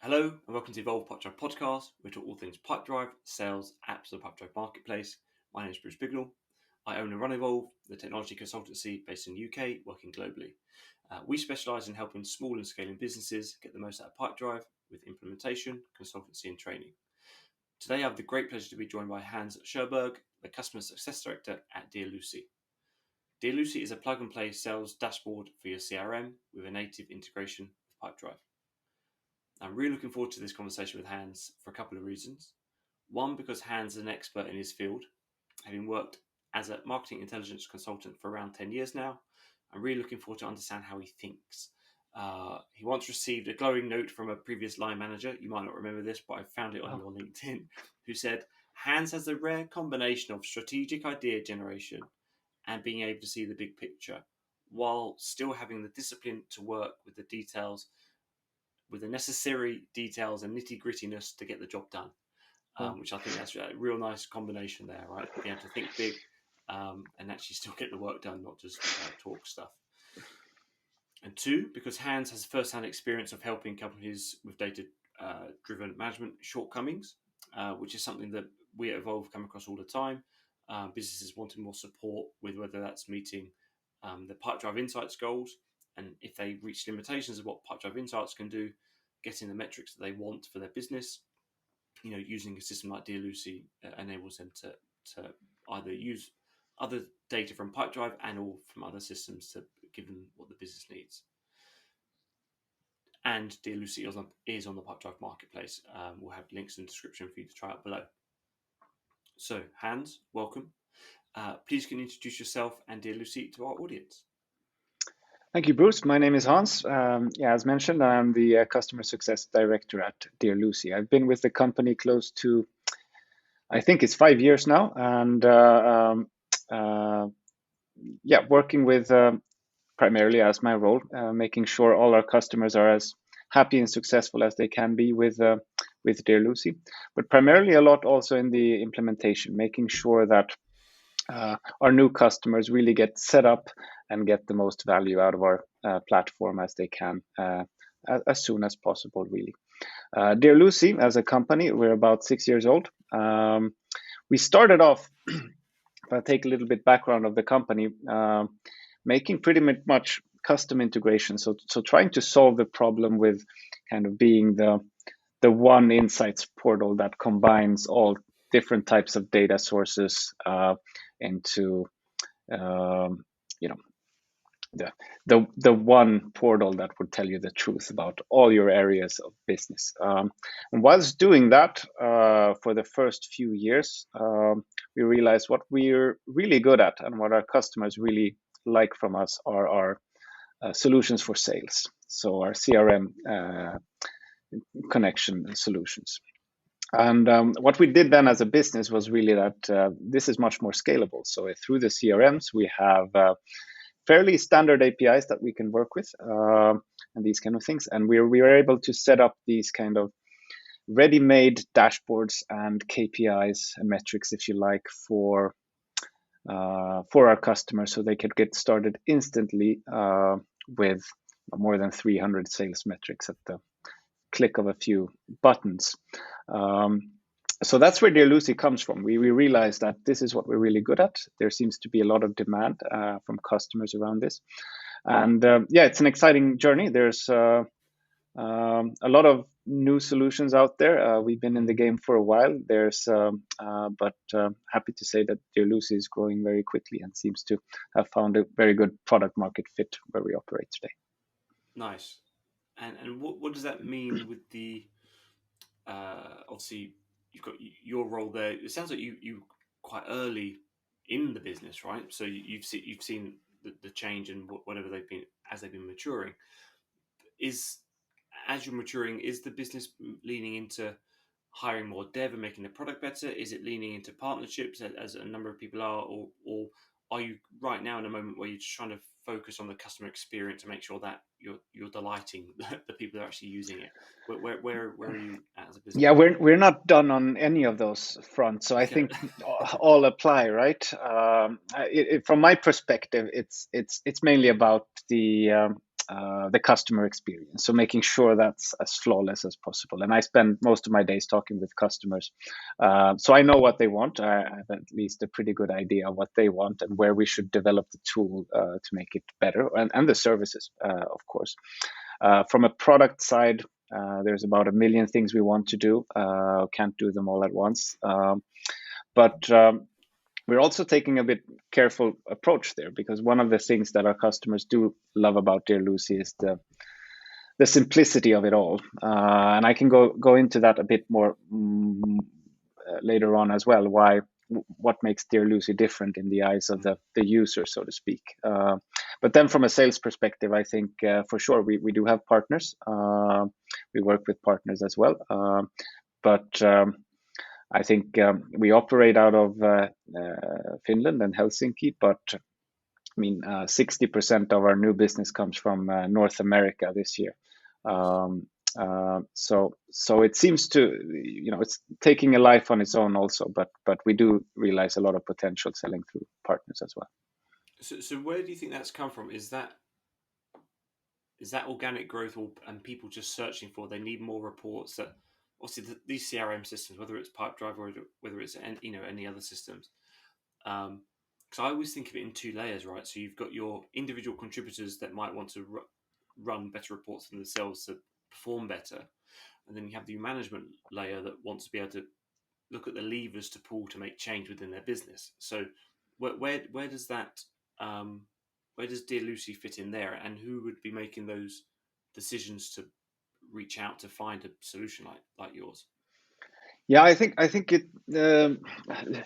Hello and welcome to the Evolve Pipedrive podcast. We talk all things Pipedrive, sales, apps, and the Pipedrive marketplace. My name is Bruce Bignell. I own and run Evolve, the technology consultancy based in the UK, working globally. We specialise in helping small and scaling businesses get the most out of Pipedrive with implementation, consultancy, and training. Today, I have the great pleasure to be joined by Hans Kjellberg, the Customer Success Director at Dear Lucy. Dear Lucy is a plug-and-play sales dashboard for your CRM with a native integration with Pipedrive. I'm really looking forward to this conversation with Hans for a couple of reasons. One, because Hans is an expert in his field, having worked as a marketing intelligence consultant for around 10 years now. I'm really looking forward to understand how he thinks. He once received a glowing note from a previous line manager. You might not remember this, but I found it on your LinkedIn, who said, Hans has a rare combination of strategic idea generation and being able to see the big picture, while still having the discipline to work with the details, with the necessary details and nitty-grittiness to get the job done, which I think that's a real nice combination there, right? Being able to think big and actually still get the work done, not just talk stuff. And two, because Hans has first-hand experience of helping companies with data-driven management shortcomings, which is something that we at Evolve come across all the time. Businesses wanting more support with whether that's meeting the Pipedrive Insights goals, and if they reach limitations of what Pipedrive Insights can do, getting the metrics that they want for their business. Using a system like Dear Lucy enables them to either use other data from Pipedrive and or from other systems to give them what the business needs. And Dear Lucy is on the Pipedrive marketplace. We'll have links in the description for you to try out below. So, Hans, welcome. Please can you introduce yourself and Dear Lucy to our audience? Thank you, Bruce. My name is Hans. As mentioned, I'm the Customer Success Director at Dear Lucy. I've been with the company close to, I think it's 5 years now, and working with primarily as my role, making sure all our customers are as happy and successful as they can be with Dear Lucy, but primarily a lot also in the implementation, making sure that our new customers really get set up and get the most value out of our platform as they can as soon as possible, really. Dear Lucy, as a company, we're about 6 years old. We started off, if I take a little bit background of the company, making pretty much custom integration. So trying to solve the problem with kind of being the one insights portal that combines all different types of data sources into the one portal that would tell you the truth about all your areas of business. And whilst doing that for the first few years, we realized what we're really good at and what our customers really like from us are our solutions for sales. So our CRM connection solutions. And what we did then as a business was really that this is much more scalable. So through the CRMs, we have fairly standard APIs that we can work with and these kind of things. And we were able to set up these kind of ready-made dashboards and KPIs and metrics, if you like, for our customers, so they could get started instantly with more than 300 sales metrics at the click of a few buttons. So that's where Dear Lucy comes from. We realized that this is what we're really good at. There seems to be a lot of demand from customers around this. And it's an exciting journey. There's a lot of new solutions out there. We've been in the game for a while. But happy to say that Dear Lucy is growing very quickly and seems to have found a very good product market fit where we operate today. Nice. And what does that mean with the obviously you've got your role there? It sounds like you quite early in the business, right? So you've seen the change and whatever they've been maturing. As you're maturing, is the business leaning into hiring more dev and making the product better? Is it leaning into partnerships as a number of people are, or are you right now in a moment where you're just trying to focus on the customer experience to make sure that you're delighting the people that are actually using it? Where are you at as a business? Yeah, we're not done on any of those fronts, so I think all apply, right? From my perspective, it's mainly about the the customer experience. So making sure that's as flawless as possible. And I spend most of my days talking with customers. So I know what they want. I have at least a pretty good idea of what they want and where we should develop the tool to make it better, and the services, of course. From a product side, there's about a million things we want to do. Can't do them all at once. But we're also taking a bit careful approach there, because one of the things that our customers do love about Dear Lucy is the simplicity of it all. And I can go into that a bit more later on as well, what makes Dear Lucy different in the eyes of the user, so to speak. But then from a sales perspective, I think for sure we do have partners. We work with partners as well. But I think we operate out of Finland and Helsinki, but I mean, 60% of our new business comes from North America this year. So it seems to, it's taking a life on its own also, but we do realize a lot of potential selling through partners as well. So where do you think that's come from? Is that organic growth, and people just searching for, they need more reports? That obviously these CRM systems, whether it's Pipedrive or whether it's any other systems, because I always think of it in two layers, right? So you've got your individual contributors that might want to run better reports for themselves to perform better, and then you have the management layer that wants to be able to look at the levers to pull to make change within their business. So where does that where does Dear Lucy fit in there, and who would be making those decisions to reach out to find a solution like yours? Yeah, I think it.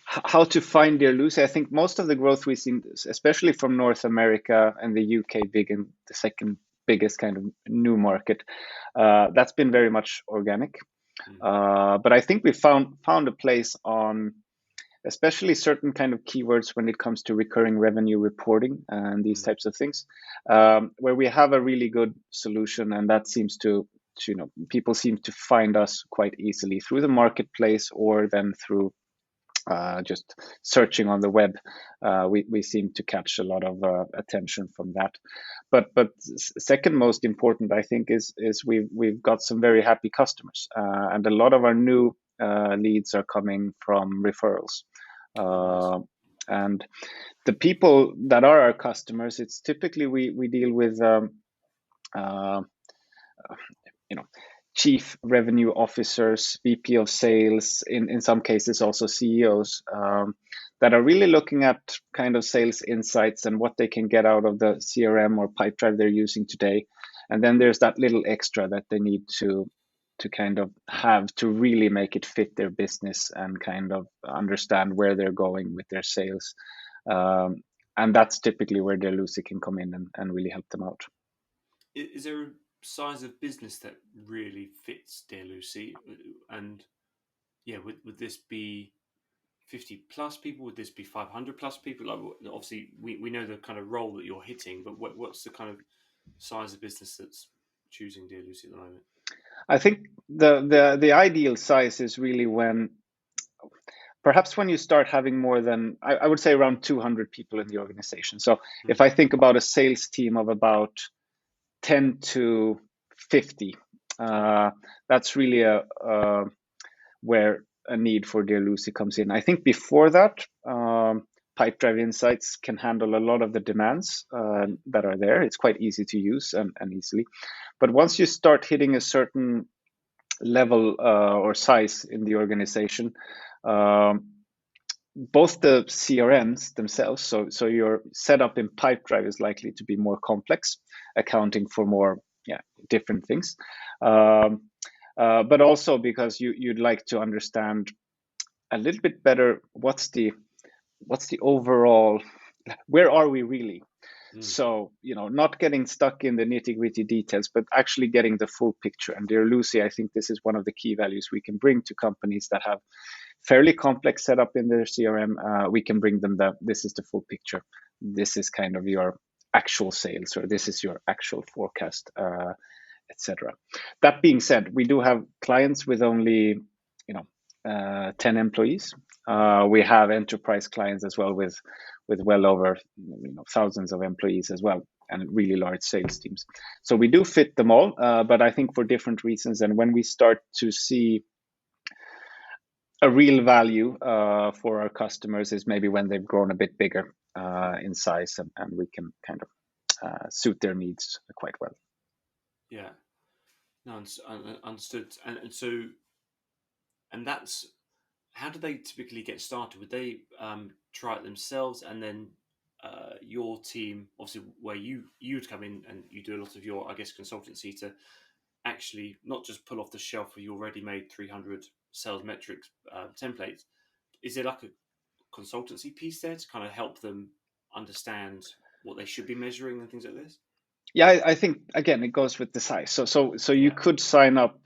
How to find Dear Lucy? I think most of the growth we've seen, especially from North America and the UK, big and the second biggest kind of new market, that's been very much organic. But I think we found a place on, especially certain kind of keywords when it comes to recurring revenue reporting and these types of things, where we have a really good solution, and that seems to people seem to find us quite easily through the marketplace, or then through just searching on the web. We seem to catch a lot of attention from that. But second most important, I think, is we've got some very happy customers, and a lot of our new leads are coming from referrals. And the people that are our customers, it's typically we deal with chief revenue officers, VP of sales, in some cases also CEOs, that are really looking at kind of sales insights and what they can get out of the CRM or Pipedrive they're using today. And then there's that little extra that they need to kind of have to really make it fit their business and kind of understand where they're going with their sales. And that's typically where Dear Lucy can come in and really help them out. Is there a size of business that really fits Dear Lucy? And yeah, would this be 50 plus people? Would this be 500 plus people? Like, obviously, we know the kind of role that you're hitting, but what's the kind of size of business that's choosing Dear Lucy at the moment? I think the ideal size is really when you start having more than, I would say, around 200 people in the organization. So if I think about a sales team of about 10 to 50, that's really where a need for Dear Lucy comes in. I think before that, Pipedrive Insights can handle a lot of the demands that are there. It's quite easy to use and easily. But once you start hitting a certain level or size in the organization, both the CRMs themselves, so your setup in Pipedrive is likely to be more complex, accounting for more different things. But also because you'd like to understand a little bit better what's the overall, where are we really? So, not getting stuck in the nitty-gritty details, but actually getting the full picture. And Dear Lucy, I think this is one of the key values we can bring to companies that have fairly complex setup in their CRM. We can bring them this is the full picture. This is kind of your actual sales, or this is your actual forecast, etc. That being said, we do have clients with only 10 employees. We have enterprise clients as well with well over thousands of employees as well. and really large sales teams. So we do fit them all, but I think for different reasons. And when we start to see a real value for our customers is maybe when they've grown a bit bigger in size, and we can kind of suit their needs quite well. Yeah, no, understood. And that's how do they typically get started? Would they try it themselves, and then your team, obviously, where you'd come in and you do a lot of your, I guess, consultancy to actually not just pull off the shelf with your ready-made 300 sales metrics templates. Is there like a consultancy piece there to kind of help them understand what they should be measuring and things like this? Yeah, I think again it goes with the size. So you could sign up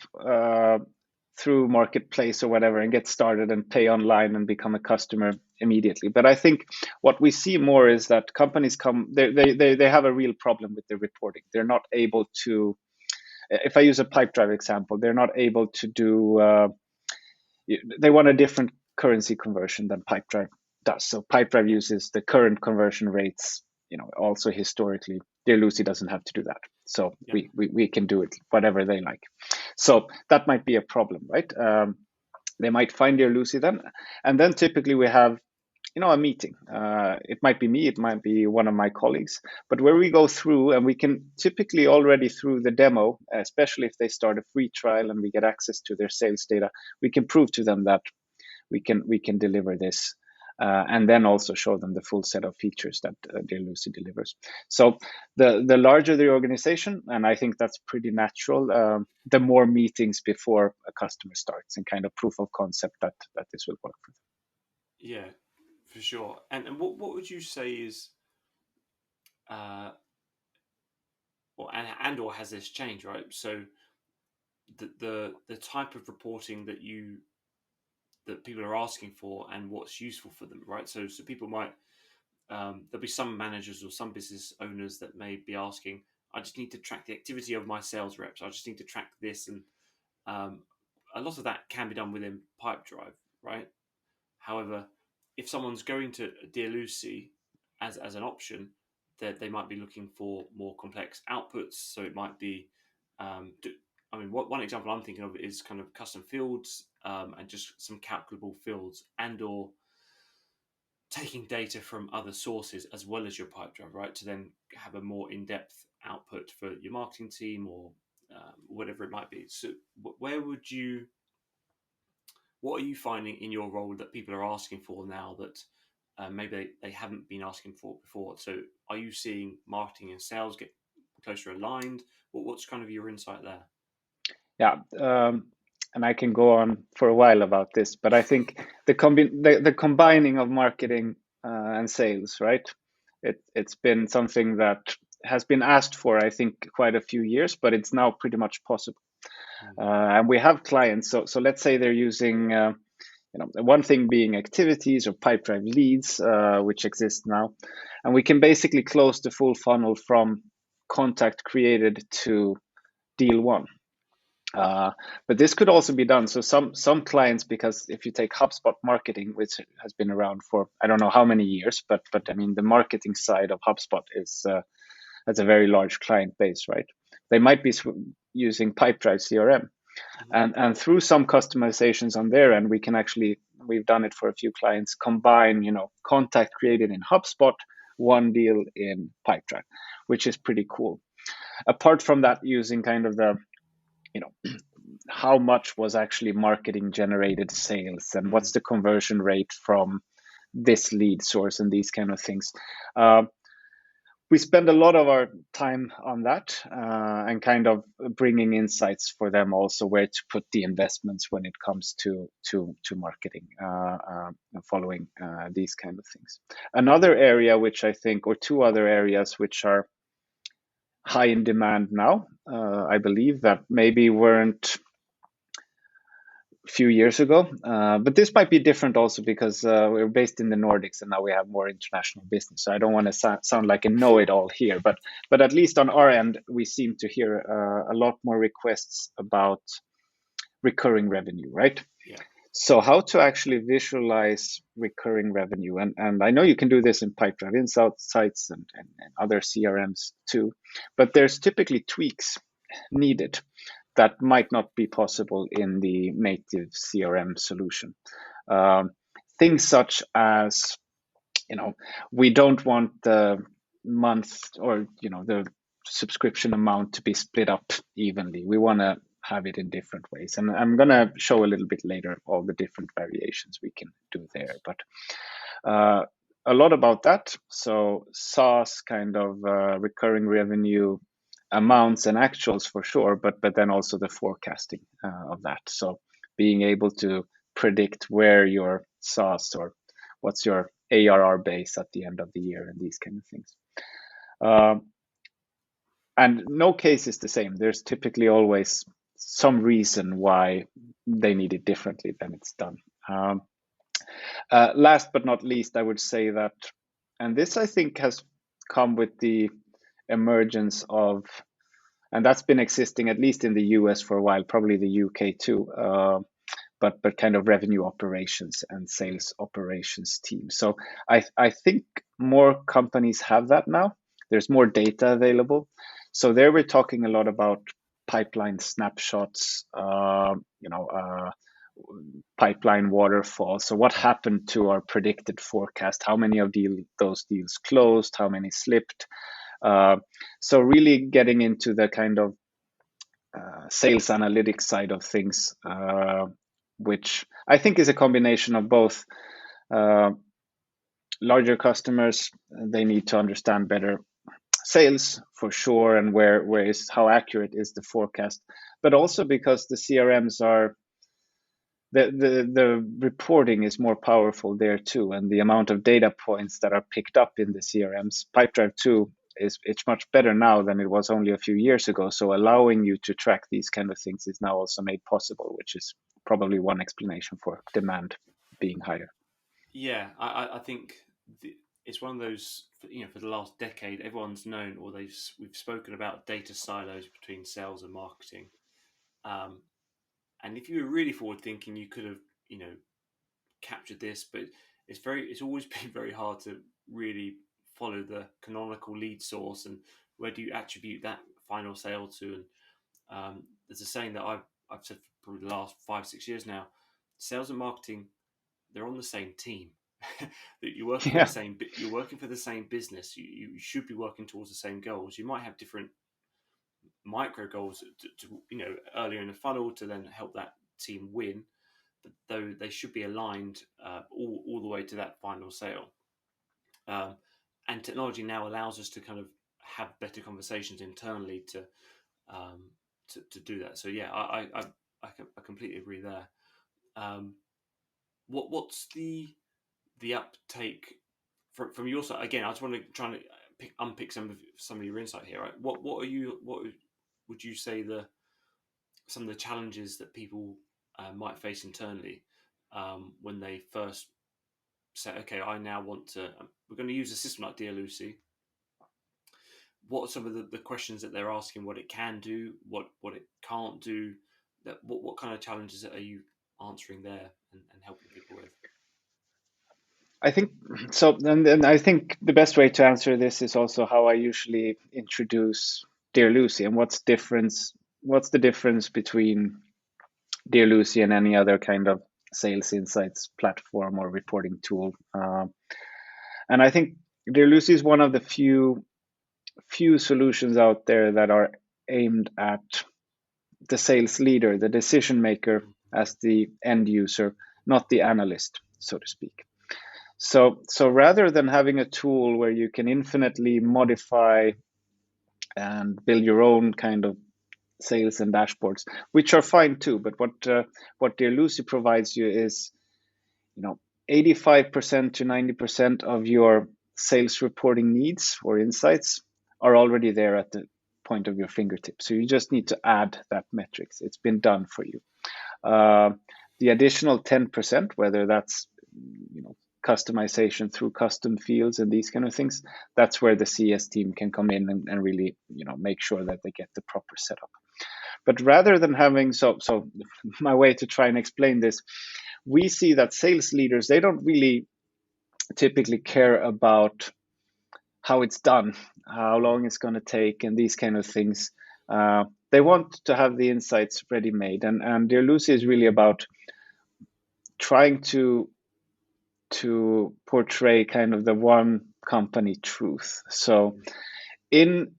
through Marketplace or whatever and get started and pay online and become a customer immediately. But I think what we see more is that companies they have a real problem with their reporting. They're not able to. If I use a Pipedrive example, they're not able to do. They want a different currency conversion than Pipedrive does. So Pipedrive uses the current conversion rates. Also historically, Dear Lucy doesn't have to do that. So we can do it whatever they like. So that might be a problem, right? They might find Dear Lucy then, and then typically we have a meeting. It might be me, it might be one of my colleagues, but where we go through and we can typically already through the demo, especially if they start a free trial and we get access to their sales data, we can prove to them that we can deliver this. And then also show them the full set of features that Dear Lucy delivers. So the larger the organization, and I think that's pretty natural, the more meetings before a customer starts and kind of proof of concept that this will work for them. Yeah, for sure. And what would you say is, or has this changed, right? So the type of reporting that people are asking for and what's useful for them, right? So people might there'll be some managers or some business owners that may be asking, I just need to track the activity of my sales reps. I just need to track this, and a lot of that can be done within Pipedrive, right? However, if someone's going to Dear Lucy as an option, that they might be looking for more complex outputs. So it might be, one example I'm thinking of is kind of custom fields and just some calculable fields, or taking data from other sources as well as your Pipedrive, right? To then have a more in-depth output for your marketing team or whatever it might be. So what are you finding in your role that people are asking for now that maybe they haven't been asking for before? So are you seeing marketing and sales get closer aligned? What's kind of your insight there? Yeah, and I can go on for a while about this, but I think the combining of marketing and sales, right? It's been something that has been asked for, I think, quite a few years, but it's now pretty much possible. And we have clients. So let's say they're using, one thing being activities or Pipedrive leads, which exist now, and we can basically close the full funnel from contact created to deal won. But this could also be done. So some clients, because if you take HubSpot marketing, which has been around for I don't know how many years, but I mean the marketing side of HubSpot has a very large client base, right? They might be using Pipedrive CRM, and through some customizations on their end, we've done it for a few clients, combine contact created in HubSpot, one deal in Pipedrive, which is pretty cool. Apart from that, using kind of the how much was actually marketing generated sales and what's the conversion rate from this lead source and these kind of things. We spend a lot of our time on that and kind of bringing insights for them also where to put the investments when it comes to marketing, following these kind of things. Another area which I think, or two other areas which are high in demand now, I believe that maybe weren't a few years ago, but this might be different also because we're based in the Nordics and now we have more international business. So I don't want to sound like a know-it-all here, but at least on our end, we seem to hear a lot more requests about recurring revenue, right? Yeah. So how to actually visualize recurring revenue, and I know you can do this in Pipedrive Insights and other CRMs too, but there's typically tweaks needed that might not be possible in the native CRM solution. Um, Things such as, we don't want the month or the subscription amount to be split up evenly. We want to have it in different ways, and I'm going to show a little bit later all the different variations we can do there. Nice. But a lot about that. So SaaS kind of recurring revenue amounts and actuals for sure, but then also the forecasting of that. So being able to predict where your SaaS or what's your ARR base at the end of the year and these kind of things. And no case is the same. There's typically always some reason why they need it differently than it's done. Last but not least, I would say that, and this I think has come with the emergence of, and that's been existing at least in the US for a while, probably the UK too, but kind of revenue operations and sales operations teams. So I think more companies have that now. There's more data available. So there we're talking a lot about pipeline snapshots, pipeline waterfall. So what happened to our predicted forecast? How many of those deals closed? How many slipped? So really getting into the kind of sales analytics side of things, which I think is a combination of both. Larger customers, they need to understand better sales for sure, and where is how accurate is the forecast, but also because the CRMs are the reporting is more powerful there too, and the amount of data points that are picked up in the CRMs. Pipedrive 2 it's much better now than it was only a few years ago. So allowing you to track these kind of things is now also made possible, which is probably one explanation for demand being higher. Yeah, I think it's one of those, for the last decade, everyone's known, or we've spoken about data silos between sales and marketing. Um, and if you were really forward thinking, you could have, captured this, but it's always been very hard to really follow the canonical lead source, and where do you attribute that final sale to? And there's a saying that I've said for probably the last 5-6 years now: sales and marketing, they're on the same team. That you're working for Yeah. the same. You're working for the same business. You should be working towards the same goals. You might have different micro goals to earlier in the funnel to then help that team win, but though they should be aligned all the way to that final sale. And technology now allows us to kind of have better conversations internally to do that. So yeah, I completely agree there. What's the uptake from your side? Again, I just want to try and unpick some of your insight here. Right? What would you say some of the challenges that people might face internally when they first say, okay, I now want to, we're going to use a system like Dear Lucy. What are some of the questions that they're asking, what it can do, what it can't do, what kind of challenges are you answering there and helping people with? I think so. And I think the best way to answer this is also how I usually introduce Dear Lucy and what's the difference between Dear Lucy and any other kind of sales insights platform or reporting tool. And I think Dear Lucy is one of the few solutions out there that are aimed at the sales leader, the decision maker, as the end user, not the analyst, so to speak. So rather than having a tool where you can infinitely modify and build your own kind of sales and dashboards, which are fine too, but what Dear Lucy provides you is, 85% to 90% of your sales reporting needs or insights are already there at the point of your fingertips. So you just need to add that metrics. It's been done for you. The additional 10%, whether that's customization through custom fields and these kind of things, that's where the CS team can come in and really make sure that they get the proper setup. But rather than having so my way to try and explain this, we see that sales leaders, they don't really typically care about how it's done, how long it's going to take, and these kind of things. They want to have the insights ready made, and Dear Lucy is really about trying to portray kind of the one company truth. So in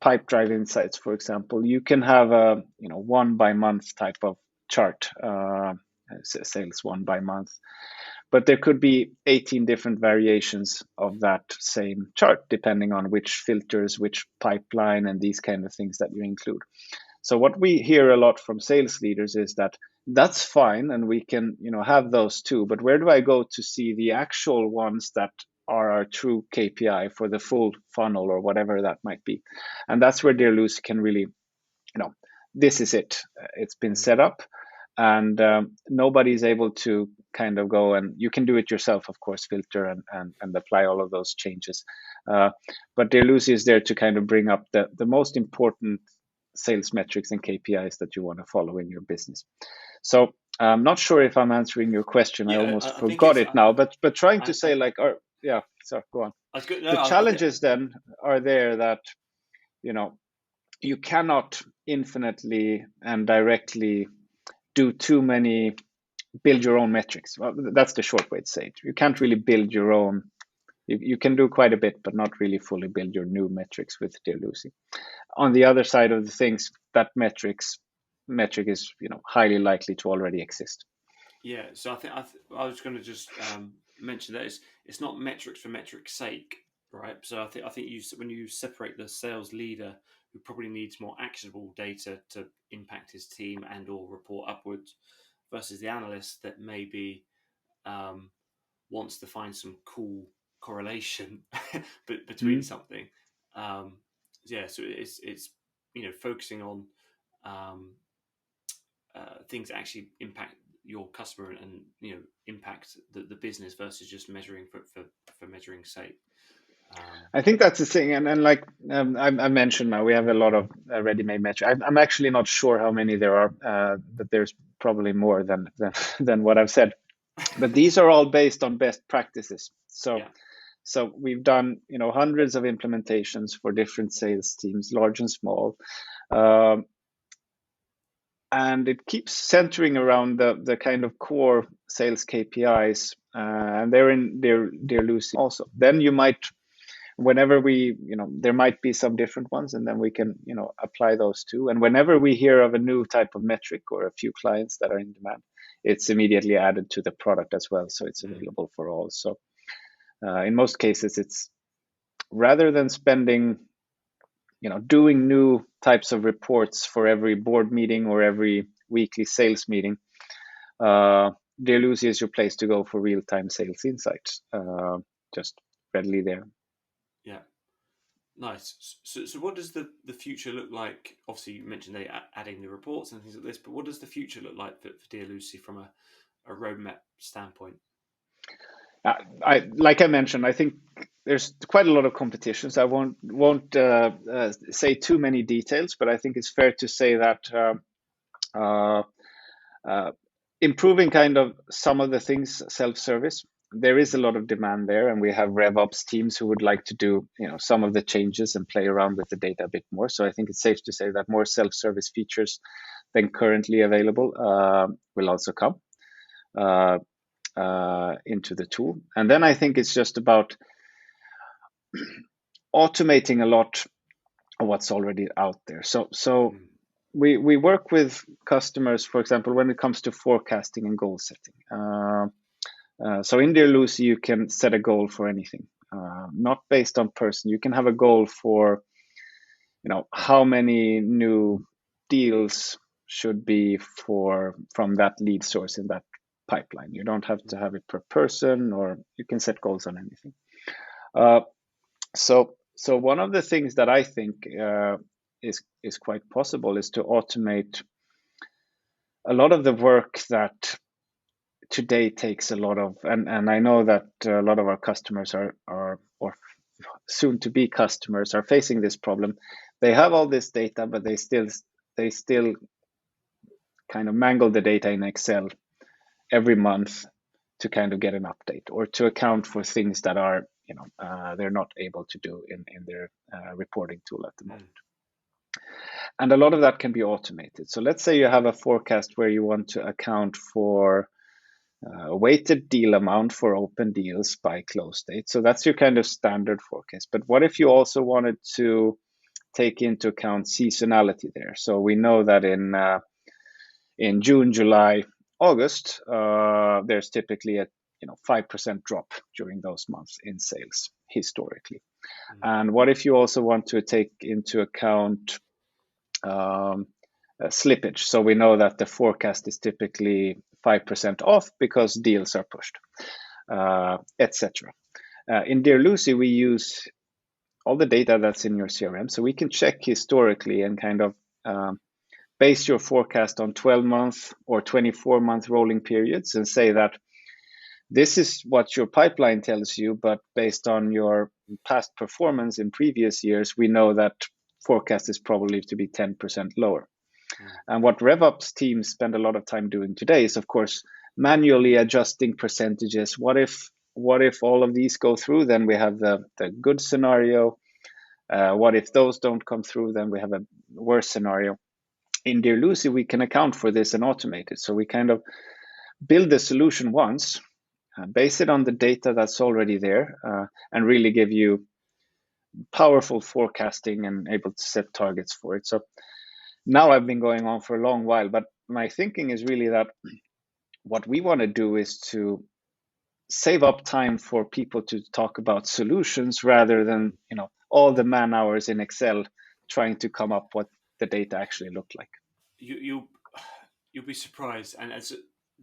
Pipedrive Insights, for example, you can have a 1 by month type of chart, sales 1 by month, but there could be 18 different variations of that same chart depending on which filters, which pipeline, and these kind of things that you include. So what we hear a lot from sales leaders is that that's fine, and we can have those too, but where do I go to see the actual ones that are our true KPI for the full funnel or whatever that might be? And that's where Dear Lucy can really, this is it. It's been set up, and nobody's able to kind of go, and you can do it yourself, of course, filter and apply all of those changes. But Dear Lucy is there to kind of bring up the most important sales metrics and KPIs that you want to follow in your business. So I'm not sure if I'm answering your question. I almost forgot it now, but trying to say like, yeah, so go on. The challenges then are there that, you cannot infinitely and directly do too many, build your own metrics. Well, that's the short way to say it. You can't really build your own. You can do quite a bit, but not really fully build your new metrics with Dear Lucy. On the other side of the things, that metric is highly likely to already exist. Yeah, so I think I was going to just mention that it's not metrics for metrics' sake, right? So I think when you separate the sales leader who probably needs more actionable data to impact his team and or report upwards, versus the analyst that maybe wants to find some cool correlation between something. Yeah, so it's focusing on things that actually impact your customer and impact the business versus just measuring for measuring sake. I think that's the thing, and like I mentioned, now we have a lot of ready-made metrics. I'm actually not sure how many there are, but there's probably more than what I've said. But these are all based on best practices. So we've done hundreds of implementations for different sales teams, large and small, and it keeps centering around the kind of core sales KPIs, and they're in Dear Lucy also. Then you might, whenever we, there might be some different ones, and then we can, apply those too. And whenever we hear of a new type of metric or a few clients that are in demand, it's immediately added to the product as well, so it's available for all. So in most cases, it's rather than spending, doing new types of reports for every board meeting or every weekly sales meeting, Dear Lucy is your place to go for real-time sales insights, just readily there. Yeah, nice. So what does the future look like? Obviously, you mentioned they adding the reports and things like this, but what does the future look like for Dear Lucy from a roadmap standpoint? Like I mentioned, I think there's quite a lot of competition, so I won't say too many details, but I think it's fair to say that improving kind of some of the things self-service, there is a lot of demand there, and we have RevOps teams who would like to do some of the changes and play around with the data a bit more. So I think it's safe to say that more self-service features than currently available will also come into the tool. And then I think it's just about automating a lot of what's already out there. So we work with customers, for example, when it comes to forecasting and goal setting. So in Dear Lucy, you can set a goal for anything, not based on person. You can have a goal for, how many new deals should be from that lead source in that pipeline. You don't have to have it per person, or you can set goals on anything. So one of the things that I think is quite possible is to automate a lot of the work that today takes a lot of, and I know that a lot of our customers are or soon to be customers are facing this problem. They have all this data, but they still kind of mangle the data in Excel every month to kind of get an update or to account for things that are, they're not able to do in their reporting tool at the moment. And a lot of that can be automated. So let's say you have a forecast where you want to account for a weighted deal amount for open deals by close date. So that's your kind of standard forecast. But what if you also wanted to take into account seasonality there? So we know that in June, July, August, there's typically a 5% drop during those months in sales historically. And what if you also want to take into account slippage? So we know that the forecast is typically 5% off because deals are pushed, etc. In Dear Lucy, we use all the data that's in your CRM, so we can check historically and kind of base your forecast on 12-month or 24-month rolling periods and say that this is what your pipeline tells you, but based on your past performance in previous years, we know that forecast is probably to be 10% lower. And what RevOps teams spend a lot of time doing today is, of course, manually adjusting percentages. What if all of these go through? Then we have the good scenario. What if those don't come through? Then we have a worse scenario. In Dear Lucy, we can account for this and automate it. So we kind of build the solution once, base it on the data that's already there, and really give you powerful forecasting and able to set targets for it. So now I've been going on for a long while, but my thinking is really that what we want to do is to save up time for people to talk about solutions rather than all the man hours in Excel trying to come up what the data actually look like. You'll be surprised, and as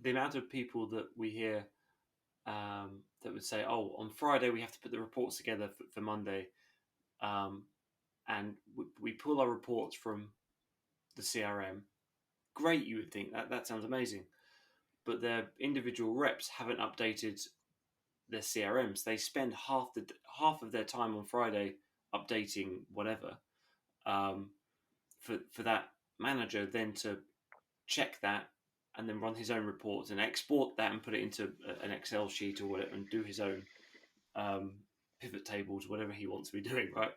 the amount of people that we hear that would say, "Oh, on Friday we have to put the reports together for Monday," and we pull our reports from the CRM. Great, you would think that sounds amazing, but their individual reps haven't updated their CRMs. They spend half of their time on Friday updating whatever. For that manager then to check that and then run his own reports and export that and put it into an Excel sheet or whatever and do his own pivot tables, whatever he wants to be doing, right?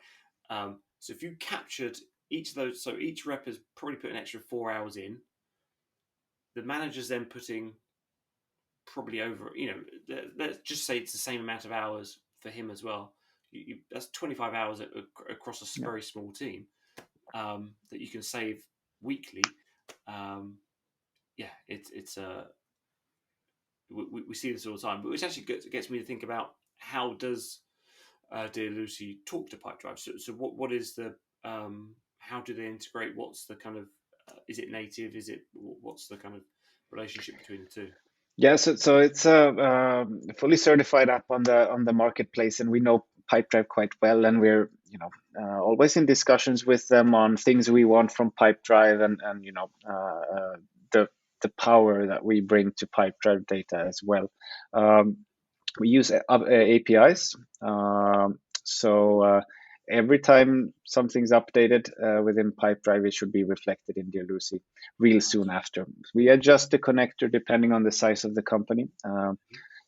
So if you captured each of those, so each rep has probably put an extra 4 hours in. The manager's then putting probably over, let's just say it's the same amount of hours for him as well. That's 25 hours across a very small team that you can save weekly. It's we see this all the time, but which actually gets me to think about how does Dear Lucy talk to Pipedrive? So what is the how do they integrate? What's the kind of is it native? What's the kind of relationship between the two? Yeah, so it's a fully certified app on the marketplace, and we know Pipedrive quite well, and we're always in discussions with them on things we want from Pipedrive, and the power that we bring to Pipedrive data as well. We use APIs, so every time something's updated within Pipedrive, it should be reflected in Dear Lucy real soon after. We adjust the connector depending on the size of the company.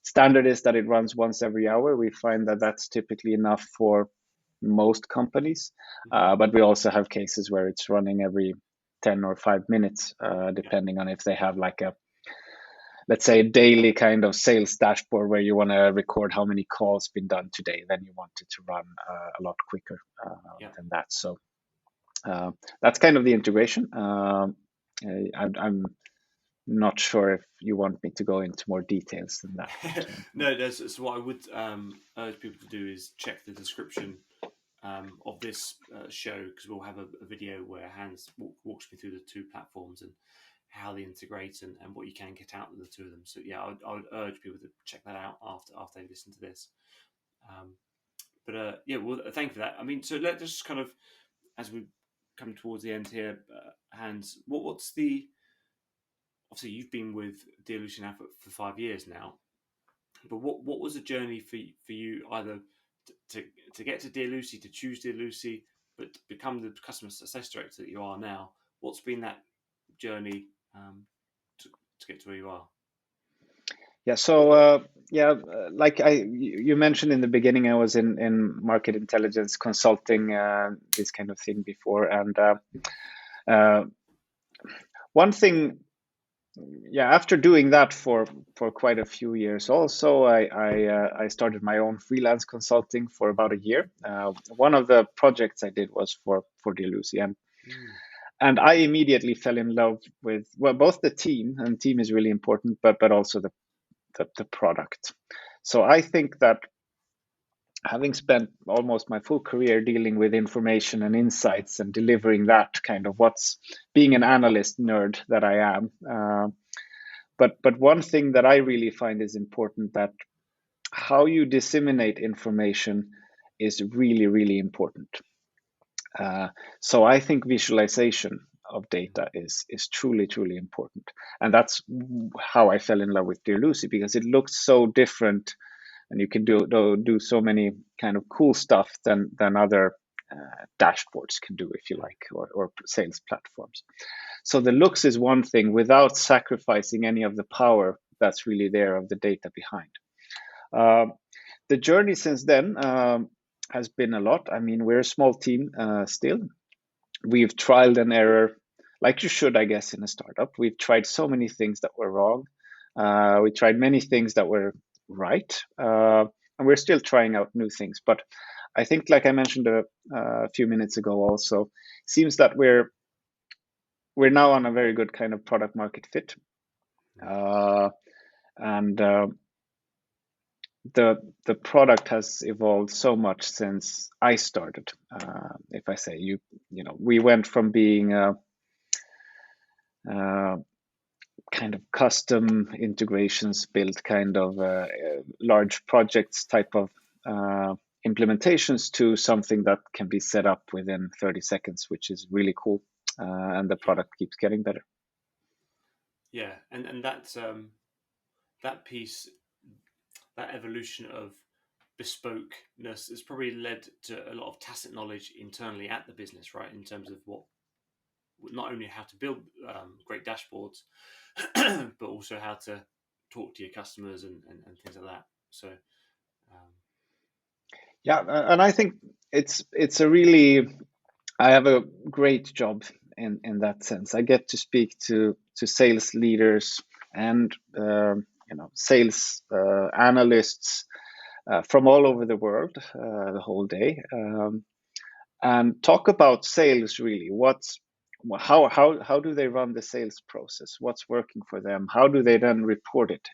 Standard is that it runs once every hour. We find that that's typically enough for most companies, but we also have cases where it's running every 10 or 5 minutes, depending on if they have like let's say a daily kind of sales dashboard where you want to record how many calls been done today, then you want it to run a lot quicker than that. So that's kind of the integration. I'm not sure if you want me to go into more details than that. No, so what I would urge people to do is check the description of this show, because we'll have a video where Hans walks me through the two platforms and how they integrate and what you can get out of the two of them. So yeah, I would urge people to check that out after they listen to this. Well, thank you for that. I mean, so let's just kind of, as we come towards the end here, Hans, what's the, obviously you've been with Dear Lucy now for 5 years now, but what was the journey for you either to get to Dear Lucy, to choose Dear Lucy, but to become the customer success director that you are now? What's been that journey to get to where you are? Yeah. So like you mentioned in the beginning, I was in market intelligence consulting, this kind of thing before, and uh, one thing, yeah, after doing that for quite a few years, also I started my own freelance consulting for about a year. One of the projects I did was for Dear Lucy, Mm. and I immediately fell in love with, well, both the team, and team is really important, but also the product. So I think that having spent almost my full career dealing with information and insights and delivering that kind of what's being an analyst nerd that I am. But one thing that I really find is important, that how you disseminate information is really, really important. Uh, so I think visualization of data is truly, truly important. And that's how I fell in love with Dear Lucy, because it looks so different, and you can do so many kind of cool stuff than other dashboards can do, if you like, or sales platforms. So the looks is one thing without sacrificing any of the power that's really there of the data behind. The journey since then has been a lot. I mean, we're a small team still. We've tried and error, like you should, I guess, in a startup. We've tried so many things that were wrong. We tried many things that were right, and we're still trying out new things. But I think, like I mentioned a few minutes ago, also seems that we're now on a very good kind of product market fit, uh, and the product has evolved so much since I started. If I say we went from being uh, kind of custom integrations built, kind of large projects type of implementations, to something that can be set up within 30 seconds, which is really cool. And the Yeah, product keeps getting better. yeah, and that's that piece, that evolution of bespokeness has probably led to a lot of tacit knowledge internally at the business, right? In terms of what, not only how to build great dashboards, but also how to talk to your customers and things like that. So, um, Yeah, and I think it's a really, I have a great job in that sense. I get to speak to sales leaders and sales analysts from all over the world the whole day, and talk about sales. Really, how do they run the sales process? What's working for them? How do they then report it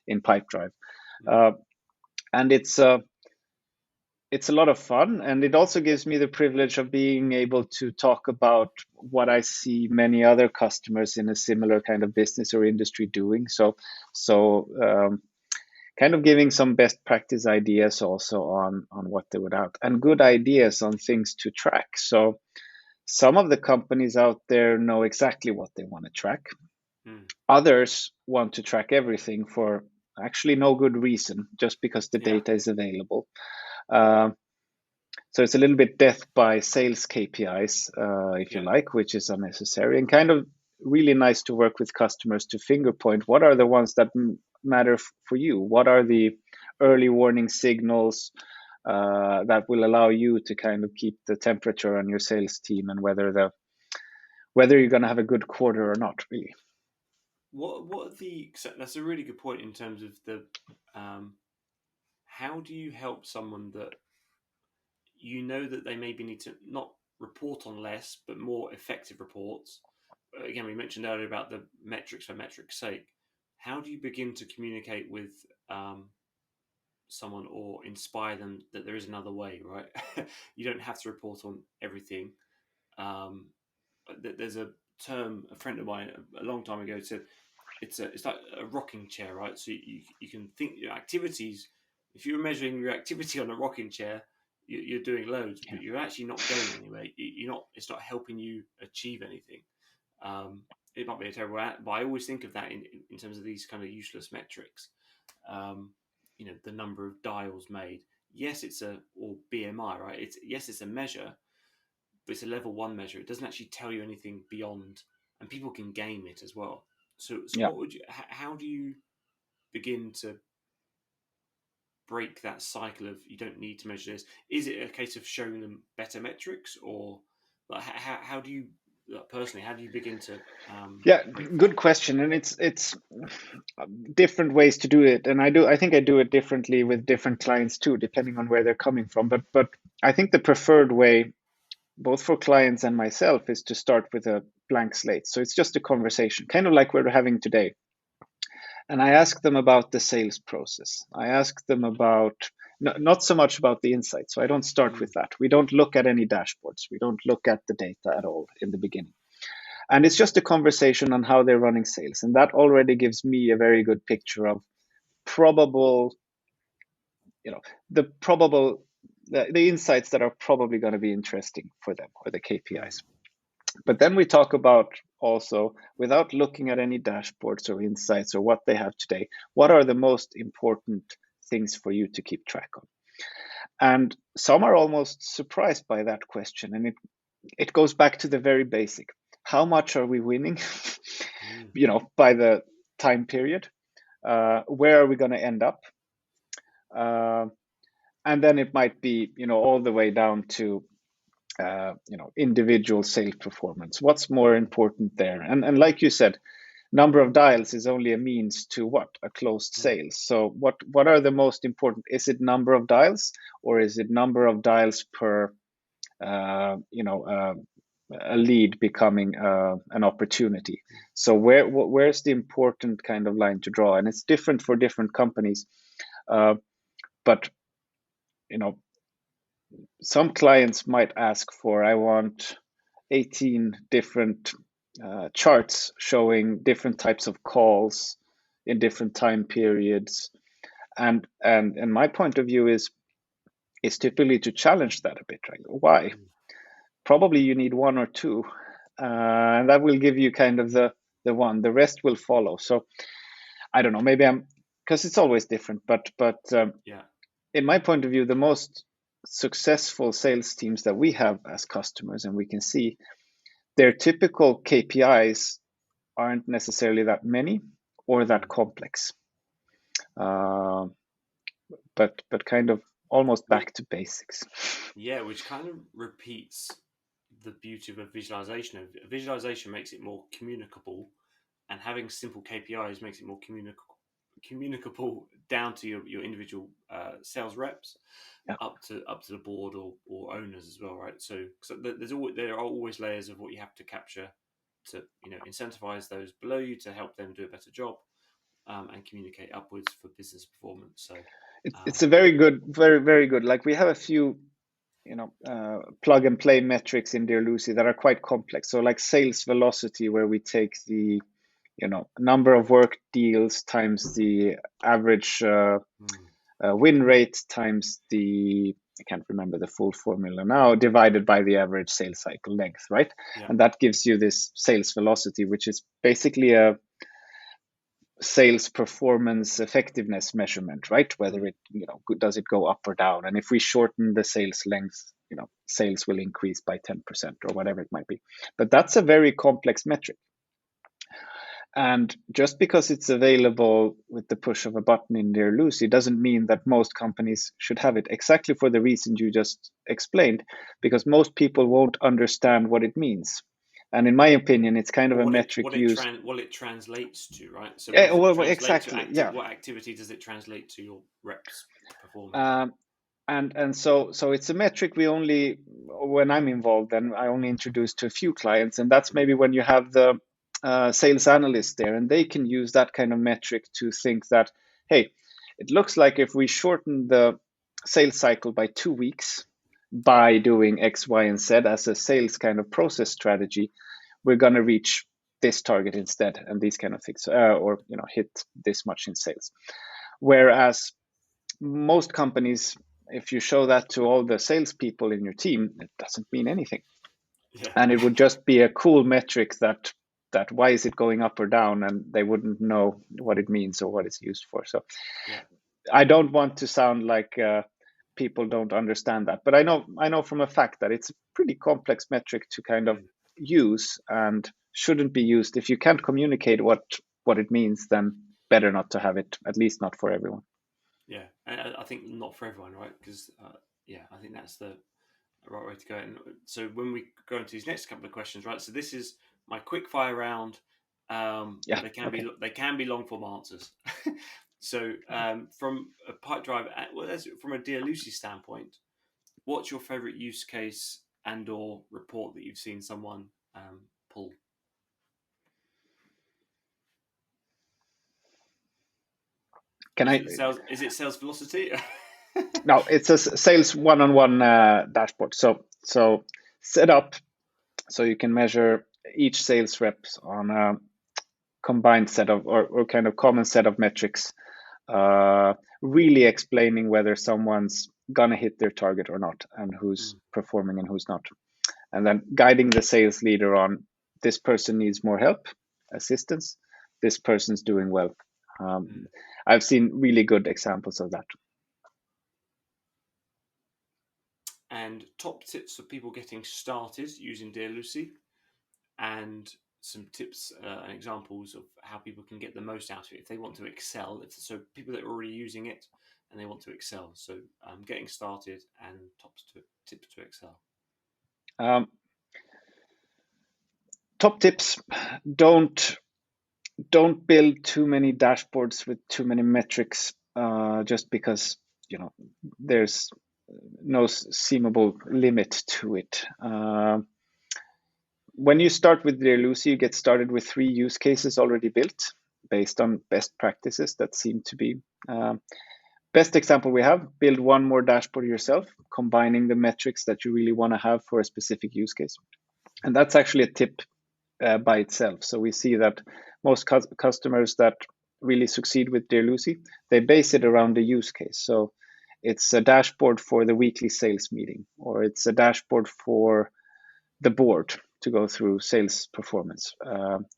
in Pipedrive? mm, Uh, and it's a lot of fun, and it also gives me the privilege of being able to talk about what I see many other customers in a similar kind of business or industry doing. So kind of giving some best practice ideas also on what they would have, and good ideas on things to track. So some of the companies out there know exactly what they want to track. mm, Others want to track everything for actually no good reason, just because the yeah, data is available. Uh, so it's a little bit death by sales KPIs, if you yeah, like, which is unnecessary, and kind of really nice to work with customers to finger point what are the ones that matter for you. What are the early warning signals that will allow you to kind of keep the temperature on your sales team, and whether you're going to have a good quarter or not, really. what are the? So that's a really good point in terms of the. Um, how do you help someone that you know that they maybe need to not report on less, but more effective reports? Again, we mentioned earlier about the metrics for metrics' sake. How do you begin to communicate with um, someone or inspire them that there is another way, right? You don't have to report on everything. Um, there's a term a friend of mine a long time ago said, it's like a rocking chair, right? So you can think your activities. If you're measuring your activity on a rocking chair, you're doing loads, Yeah. but you're actually not going anywhere. You're not. It's not helping you achieve anything. Um, it might be a terrible, but I always think of that in terms of these kind of useless metrics. Um, the number of dials made. Yes, it's a or BMI, right? It's a measure, but it's a level one measure. It doesn't actually tell you anything beyond, and people can game it as well. So Yeah. what would you? How do you begin to break that cycle of you don't need to measure this? Is it a case of showing them better metrics, or like, how do you personally, how do you begin to Yeah, break that? good question, and it's different ways to do it, and I think I do it differently with different clients too, depending on where they're coming from. But I think the preferred way, both for clients and myself, is to start with a blank slate. So it's just a conversation, kind of like we're having today. And I ask them about the sales process. I ask them about not so much about the insights. So I don't start with that. We don't look at any dashboards. We don't look at the data at all in the beginning. And it's just a conversation on how they're running sales. And that already gives me a very good picture of probable, the probable, the insights that are probably going to be interesting for them, or the KPIs. But then we talk about also, without looking at any dashboards or insights or what they have today, what are the most important things for you to keep track of? And some are almost surprised by that question. And it goes back to the very basic. How much are we winning, by the time period? Where are we going to end up? And then it might be, all the way down to individual sales performance. What's more important there? And like you said, number of dials is only a means to what? A closed sale. So what are the most important? Is it number of dials, or is it number of dials per a lead becoming an opportunity? So where's the important kind of line to draw? And it's different for different companies, but some clients might ask for, I want 18 different charts showing different types of calls in different time periods. And my point of view is typically to challenge that a bit, right? Why? Probably you need one or two, and that will give you kind of the one. The rest will follow. So I don't know, maybe because it's always different, but in my point of view, the most successful sales teams that we have as customers, and we can see their typical KPIs aren't necessarily that many or that complex, but kind of almost back to basics. Yeah, which kind of repeats the beauty of a visualization. A visualization makes it more communicable, and having simple KPIs makes it more communicable down to your individual sales reps, up to the board or owners as well, right? So there are always layers of what you have to capture to incentivize those below you to help them do a better job, and communicate upwards for business performance. So it's a very good, very, very good. Like we have a few plug and play metrics in Dear Lucy that are quite complex. So like sales velocity, where we take the number of work deals times the average win rate times the, I can't remember the full formula now, divided by the average sales cycle length, right? And that gives you this sales velocity, which is basically a sales performance effectiveness measurement, right? Whether it, does it go up or down? And if we shorten the sales length, sales will increase by 10% or whatever it might be. But that's a very complex metric. And just because it's available with the push of a button in Dear Lucy doesn't mean that most companies should have it, exactly for the reason you just explained, because most people won't understand what it means. And in my opinion, it's kind of a metric used. What it translates to, right? So exactly. What activity does it translate to your reps performing? And so it's a metric we only, when I'm involved, then I only introduce to a few clients, and that's maybe when you have the sales analyst there, and they can use that kind of metric to think that, hey, it looks like if we shorten the sales cycle by 2 weeks by doing X, Y, and Z as a sales kind of process strategy, we're going to reach this target instead, and these kind of things, or hit this much in sales. Whereas most companies, if you show that to all the salespeople in your team, it doesn't mean anything. And it would just be a cool metric that why is it going up or down, and they wouldn't know what it means or what it's used for. So I don't want to sound like people don't understand that, but I know from a fact that it's a pretty complex metric to kind of use, and shouldn't be used. If you can't communicate what it means, then better not to have it, at least not for everyone. Yeah, and I think not for everyone, right? Because I think that's the right way to go. And so when we go into these next couple of questions, right? So this is my quick fire round, Yeah. but Okay. they can be long form answers. So from a Pipedrive, from a Dear Lucy standpoint, what's your favorite use case and or report that you've seen someone pull? Can I? Is it sales velocity? No, it's a sales one-on-one dashboard. So set up so you can measure each sales reps on a combined set of or kind of common set of metrics, really explaining whether someone's gonna hit their target or not, and who's performing and who's not, and then guiding the sales leader on this person needs more help, assistance, this person's doing well. I've seen really good examples of that. And top tips for people getting started using Dear Lucy, and some tips and examples of how people can get the most out of it if they want to excel. So people that are already using it and they want to excel. So getting started and tips to excel. Top tips: don't build too many dashboards with too many metrics, just because there's no seemable limit to it. When you start with Dear Lucy, you get started with 3 use cases already built based on best practices that seem to be. Best example we have: build one more dashboard yourself, combining the metrics that you really want to have for a specific use case. And that's actually a tip by itself. So we see that most customers that really succeed with Dear Lucy, they base it around the use case. So it's a dashboard for the weekly sales meeting, or it's a dashboard for the board to go through sales performance,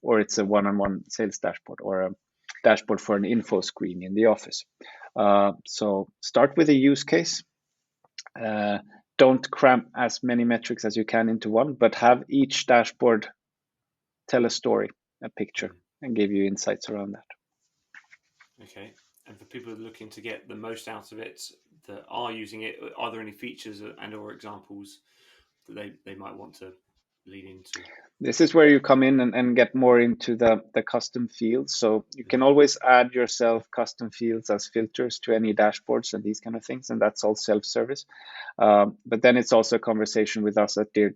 or it's a one-on-one sales dashboard, or a dashboard for an info screen in the office. So start with a use case. Don't cram as many metrics as you can into one, but have each dashboard tell a story, a picture, and give you insights around that. Okay. And for people looking to get the most out of it, that are using it, are there any features and or examples that they might want to lead into? This is where you come in and get more into the custom fields. So you can always add yourself custom fields as filters to any dashboards and these kind of things, and that's all self-service. But then it's also a conversation with us at Dear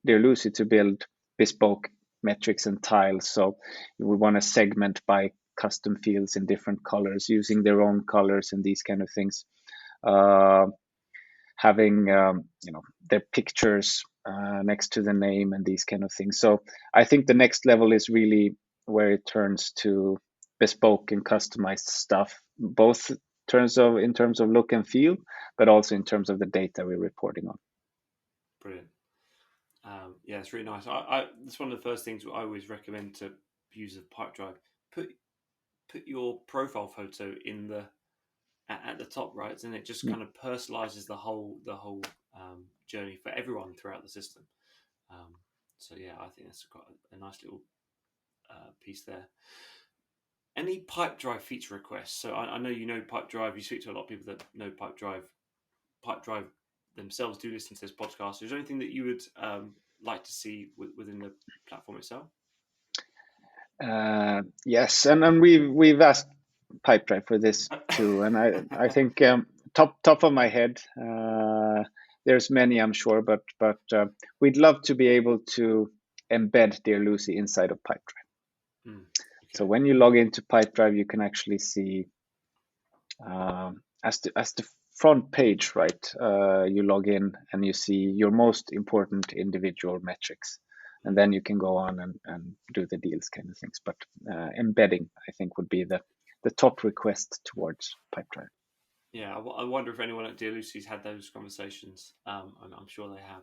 Lucy to build bespoke metrics and tiles. So we want to segment by custom fields in different colors, using their own colors and these kind of things. Having their pictures next to the name and these kind of things. So I think the next level is really where it turns to bespoke and customized stuff, both in terms of look and feel, but also in terms of the data we're reporting on. Brilliant. Yeah, it's really nice. It's one of the first things I always recommend to users of Pipedrive. Put your profile photo in at the top, right, and it just kind of personalizes the whole journey for everyone throughout the system. So yeah, I think that's quite a nice little piece there. Any Pipedrive feature requests? So I know you know Pipedrive. You speak to a lot of people that know Pipedrive. Pipedrive themselves do listen to this podcast. Is there anything that you would like to see within the platform itself? Yes, and we've asked Pipedrive for this too, and I think top of my head, there's many, I'm sure, but we'd love to be able to embed Dear Lucy inside of Pipedrive. Okay. So when you log into Pipedrive, you can actually see as the front page, right? You log in and you see your most important individual metrics, and then you can go on and do the deals kind of things. But embedding, I think, would be the top request towards Pipedrive. Yeah, I wonder if anyone at Dear Lucy's had those conversations. I'm sure they have.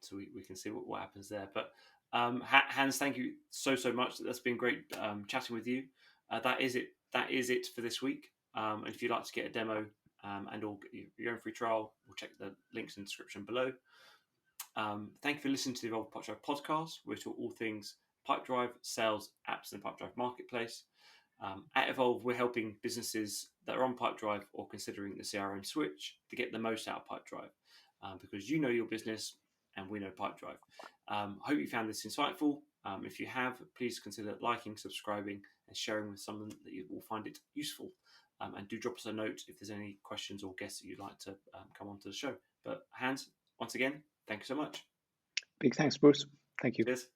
So we can see what happens there. But Hans, thank you so much. That's been great chatting with you. That is it. That is it for this week. And if you'd like to get a demo and or your own free trial, we'll check the links in the description below. Thank you for listening to the Evolve Pipedrive podcast. We're talking all things Pipedrive, sales, apps, and the Pipedrive marketplace. At Evolve, we're helping businesses that are on Pipedrive or considering the CRM switch to get the most out of Pipedrive, because you know your business and we know Pipedrive. I hope you found this insightful. If you have, please consider liking, subscribing, and sharing with someone that you will find it useful. And do drop us a note if there's any questions or guests that you'd like to come onto the show. But Hans, once again, thank you so much. Big thanks, Bruce. Thank you. Cheers.